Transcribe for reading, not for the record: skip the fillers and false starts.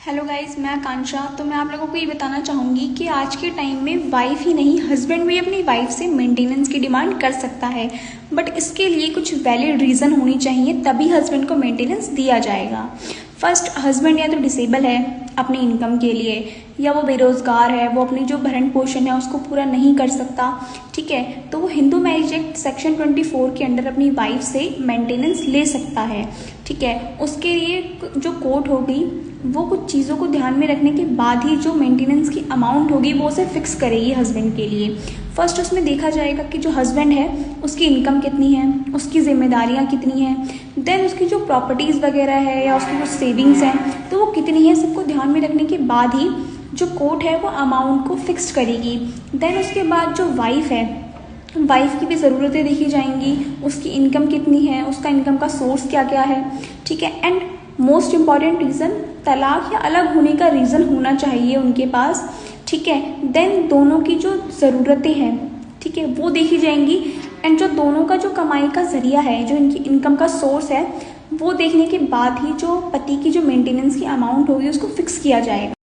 Hello guys, मैं आकांक्षा। तो मैं आप लोगों को ये बताना चाहूँगी कि आज के टाइम में वाइफ ही नहीं, हस्बैंड भी अपनी वाइफ से मेंटेनेंस की डिमांड कर सकता है। बट इसके लिए कुछ वैलिड रीज़न होनी चाहिए, तभी हस्बैंड को मेंटेनेंस दिया जाएगा। फर्स्ट, हस्बैंड या तो डिसेबल है अपनी इनकम के लिए, या वो बेरोज़गार है, वो अपनी जो भरण पोषण है उसको पूरा नहीं कर सकता। ठीक है, तो वो हिंदू मैरिज एक्ट सेक्शन 24 के अंडर अपनी वाइफ से मेंटेनेंस ले सकता है। ठीक है, उसके लिए जो कोर्ट होगी वो कुछ चीज़ों को ध्यान में रखने के बाद ही जो मेंटेनेंस की अमाउंट होगी वो उसे फिक्स करेगी हस्बैंड के लिए। फर्स्ट उसमें देखा जाएगा कि जो हस्बैंड है उसकी इनकम कितनी है, उसकी जिम्मेदारियां कितनी हैं, देन उसकी जो प्रॉपर्टीज़ वगैरह है या उसकी कुछ सेविंग्स हैं तो वो कितनी है, सबको ध्यान में रखने के बाद ही जो कोर्ट है वो अमाउंट को फिक्स करेगी। देन उसके बाद जो वाइफ है, वाइफ की भी ज़रूरतें देखी जाएंगी, उसकी इनकम कितनी है, उसका इनकम का सोर्स क्या क्या है। ठीक है, एंड मोस्ट इम्पॉर्टेंट रीज़न, तलाक या अलग होने का रीज़न होना चाहिए उनके पास। ठीक है, देन दोनों की जो ज़रूरतें हैं, ठीक है, वो देखी जाएंगी। एंड जो दोनों का जो कमाई का ज़रिया है, जो इनकी इनकम का सोर्स है, वो देखने के बाद ही जो पति की जो मेंटेनेंस की अमाउंट होगी उसको फिक्स किया जाएगा।